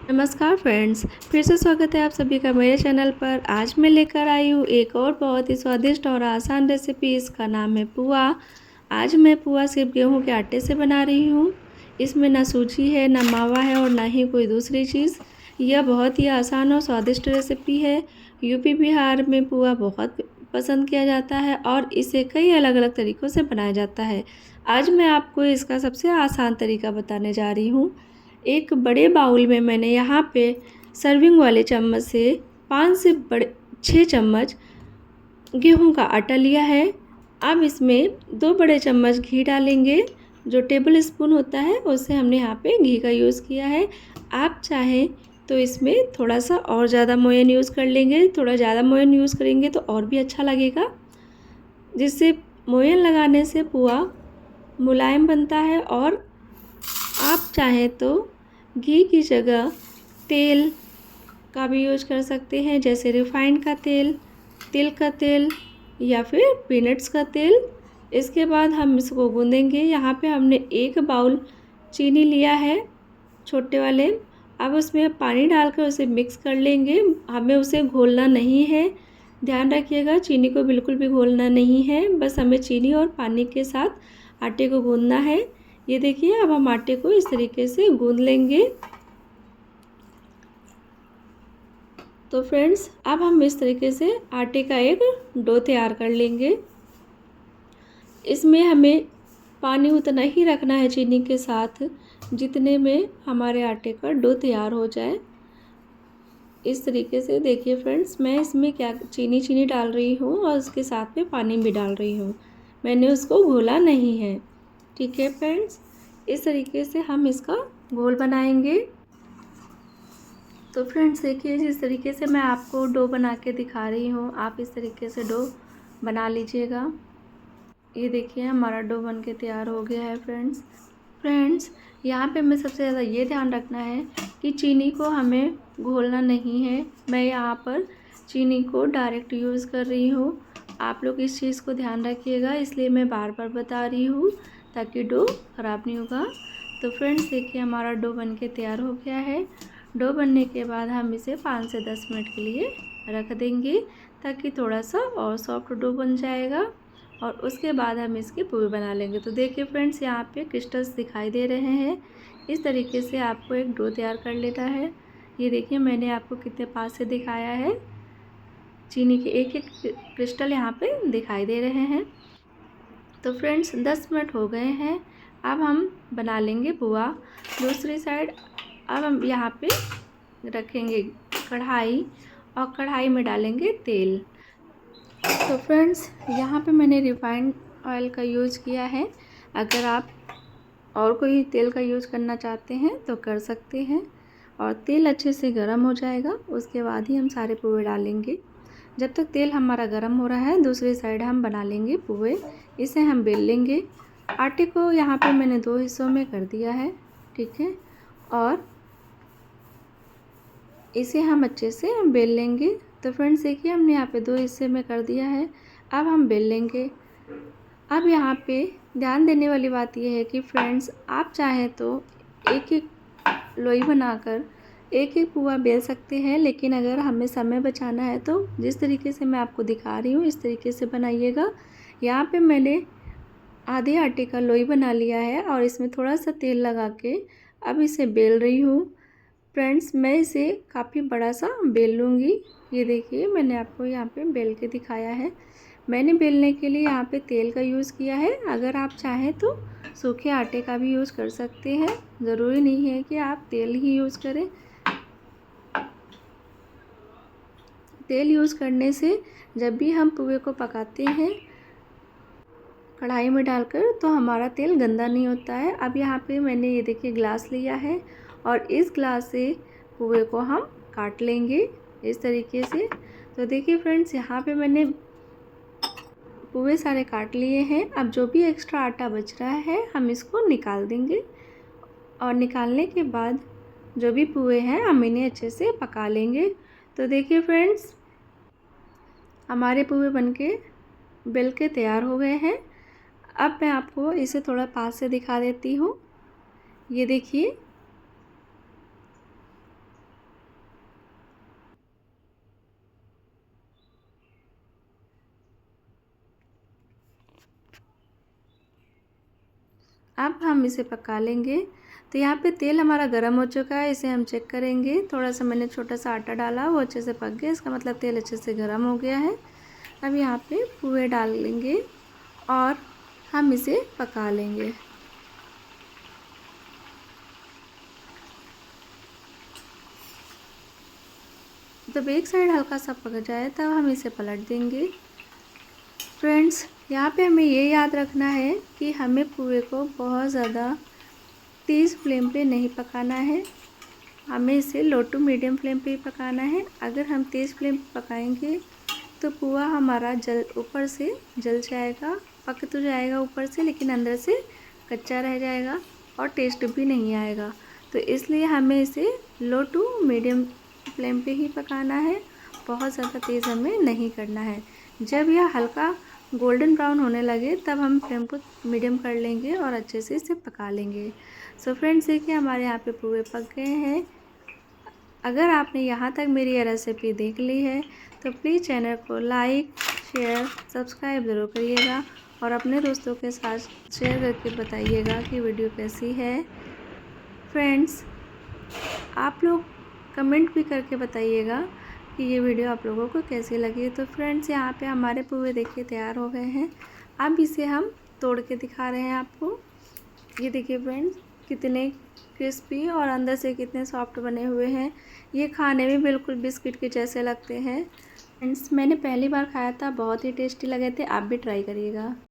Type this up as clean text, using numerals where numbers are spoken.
नमस्कार फ्रेंड्स, फिर से स्वागत है आप सभी का मेरे चैनल पर। आज मैं लेकर आई हूँ एक और बहुत ही स्वादिष्ट और आसान रेसिपी। इसका नाम है पुआ। आज मैं पुआ सिर्फ गेहूं के आटे से बना रही हूँ। इसमें ना सूजी है, ना मावा है और ना ही कोई दूसरी चीज़। यह बहुत ही आसान और स्वादिष्ट रेसिपी है। यूपी बिहार में पुआ बहुत पसंद किया जाता है और इसे कई अलग अलग तरीक़ों से बनाया जाता है। आज मैं आपको इसका सबसे आसान तरीका बताने जा रही हूँ। एक बड़े बाउल में मैंने यहाँ पे सर्विंग वाले चम्मच से 5 से 6 चम्मच गेहूं का आटा लिया है। अब इसमें 2 बड़े चम्मच घी डालेंगे। जो टेबल स्पून होता है उससे हमने यहाँ पे घी का यूज़ किया है। आप चाहें तो इसमें थोड़ा सा और ज़्यादा मोयन यूज़ कर लेंगे। थोड़ा ज़्यादा मोयन यूज़ करेंगे तो और भी अच्छा लगेगा, जिससे मोयन लगाने से पुआ मुलायम बनता है। और आप चाहें तो घी की जगह तेल का भी यूज कर सकते हैं, जैसे रिफाइंड का तेल, तिल का तेल या फिर पीनट्स का तेल। इसके बाद हम इसको गूँधेंगे। यहाँ पे हमने 1 बाउल चीनी लिया है, छोटे वाले। अब उसमें पानी डालकर उसे मिक्स कर लेंगे। हमें उसे घोलना नहीं है, ध्यान रखिएगा, चीनी को बिल्कुल भी घोलना नहीं है। बस हमें चीनी और पानी के साथ आटे को गूँधना है। ये देखिए, अब हम आटे को इस तरीके से गूँध लेंगे। तो फ्रेंड्स, अब हम इस तरीके से आटे का एक डो तैयार कर लेंगे। इसमें हमें पानी उतना ही रखना है चीनी के साथ जितने में हमारे आटे का डो तैयार हो जाए। इस तरीके से देखिए फ्रेंड्स, मैं इसमें क्या चीनी डाल रही हूँ और उसके साथ में पानी भी डाल रही हूँ। मैंने उसको घोला नहीं है। ठीक है फ्रेंड्स, इस तरीके से हम इसका घोल बनाएंगे। तो फ्रेंड्स देखिए, जिस तरीके से मैं आपको डो बना के दिखा रही हूँ, आप इस तरीके से डो बना लीजिएगा। ये देखिए, हमारा डो बन के तैयार हो गया है फ्रेंड्स, यहाँ पे हमें सबसे ज़्यादा ये ध्यान रखना है कि चीनी को हमें घोलना नहीं है। मैं यहाँ पर चीनी को डायरेक्ट यूज़ कर रही हूँ। आप लोग इस चीज़ को ध्यान रखिएगा, इसलिए मैं बार बार बता रही हूँ ताकि डो ख़राब नहीं होगा। तो फ्रेंड्स देखिए, हमारा डो बन के तैयार हो गया है। डो बनने के बाद हम इसे 5 से 10 मिनट के लिए रख देंगे ताकि थोड़ा सा और सॉफ्ट डो बन जाएगा। और उसके बाद हम इसके पुए बना लेंगे। तो देखिए फ्रेंड्स, यहाँ पे क्रिस्टल्स दिखाई दे रहे हैं। इस तरीके से आपको एक डो तैयार कर लेना है। ये देखिए, मैंने आपको कितने पास से दिखाया है। चीनी के एक एक क्रिस्टल यहाँ पे दिखाई दे रहे हैं। तो फ्रेंड्स 10 मिनट हो गए हैं। अब हम बना लेंगे पुआ। दूसरी साइड अब हम यहाँ पे रखेंगे कढ़ाई और कढ़ाई में डालेंगे तेल। तो फ्रेंड्स, यहाँ पे मैंने रिफाइंड ऑयल का यूज़ किया है। अगर आप और कोई तेल का यूज़ करना चाहते हैं तो कर सकते हैं। और तेल अच्छे से गर्म हो जाएगा, उसके बाद ही हम सारे पुए डालेंगे। जब तक तेल हमारा गर्म हो रहा है, दूसरी साइड हम बना लेंगे पुए। इसे हम बेल लेंगे। आटे को यहाँ पे मैंने 2 हिस्सों में कर दिया है, ठीक है। और इसे हम अच्छे से बेल लेंगे। तो फ्रेंड्स देखिए, हमने यहाँ पे 2 हिस्से में कर दिया है। अब हम बेल लेंगे। अब यहाँ पे ध्यान देने वाली बात यह है कि फ्रेंड्स, आप चाहें तो एक एक लोई बनाकर एक एक पुआ बेल सकते हैं, लेकिन अगर हमें समय बचाना है तो जिस तरीके से मैं आपको दिखा रही हूँ इस तरीके से बनाइएगा। यहाँ पे मैंने आधे आटे का लोई बना लिया है और इसमें थोड़ा सा तेल लगा के अब इसे बेल रही हूँ। फ्रेंड्स, मैं इसे काफ़ी बड़ा सा बेल लूँगी। ये देखिए, मैंने आपको यहाँ पे बेल के दिखाया है। मैंने बेलने के लिए यहाँ पे तेल का यूज़ किया है। अगर आप चाहें तो सूखे आटे का भी यूज़ कर सकते हैं, ज़रूरी नहीं है कि आप तेल ही यूज़ करें। तेल यूज़ करने से जब भी हम पुए को पकाते हैं कढ़ाई में डालकर, तो हमारा तेल गंदा नहीं होता है। अब यहाँ पे मैंने ये देखिए ग्लास लिया है और इस ग्लास से पुए को हम काट लेंगे इस तरीके से। तो देखिए फ्रेंड्स, यहाँ पे मैंने पुए सारे काट लिए हैं। अब जो भी एक्स्ट्रा आटा बच रहा है हम इसको निकाल देंगे। और निकालने के बाद जो भी पुए हैं हम इन्हें अच्छे से पका लेंगे। तो देखिए फ्रेंड्स, हमारे पुए बनके बेल के तैयार हो गए हैं। अब मैं आपको इसे थोड़ा पास से दिखा देती हूँ। ये देखिए, अब हम इसे पका लेंगे। तो यहाँ पे तेल हमारा गर्म हो चुका है, इसे हम चेक करेंगे। थोड़ा सा मैंने छोटा सा आटा डाला, वो अच्छे से पक गया, इसका मतलब तेल अच्छे से गर्म हो गया है। अब यहाँ पे पोहे डाल लेंगे और हम इसे पका लेंगे। जब एक साइड हल्का सा पक जाए तब हम इसे पलट देंगे। फ्रेंड्स, यहाँ पे हमें ये याद रखना है कि हमें पोहे को बहुत ज़्यादा तेज़ फ्लेम पे नहीं पकाना है, हमें इसे लो टू मीडियम फ्लेम पे ही पकाना है। अगर हम तेज़ फ्लेम पे पकाएंगे तो पोहा हमारा ऊपर से जल जाएगा, पक तो जाएगा ऊपर से, लेकिन अंदर से कच्चा रह जाएगा और टेस्ट भी नहीं आएगा। तो इसलिए हमें इसे लो टू मीडियम फ्लेम पे ही पकाना है, बहुत ज़्यादा तेज़ हमें नहीं करना है। जब यह हल्का गोल्डन ब्राउन होने लगे तब हम फ्लेम को मीडियम कर लेंगे और अच्छे से इसे पका लेंगे। सो फ्रेंड्स, देखिए हमारे यहाँ पे पोहे पक गए हैं। अगर आपने यहाँ तक मेरी ये रेसिपी देख ली है तो प्लीज़ चैनल को लाइक, शेयर, सब्सक्राइब ज़रूर करिएगा और अपने दोस्तों के साथ शेयर करके बताइएगा कि वीडियो कैसी है। फ्रेंड्स, आप लोग कमेंट भी करके बताइएगा कि ये वीडियो आप लोगों को कैसी लगी। तो फ्रेंड्स, यहाँ पे हमारे पोहे देखिए तैयार हो गए हैं। अब इसे हम तोड़ के दिखा रहे हैं आपको। ये देखिए फ्रेंड्स, कितने क्रिस्पी और अंदर से कितने सॉफ्ट बने हुए हैं। ये खाने में बिल्कुल बिस्किट के जैसे लगते हैं। फ्रेंड्स, मैंने पहली बार खाया था, बहुत ही टेस्टी लगे थे। आप भी ट्राई करिएगा।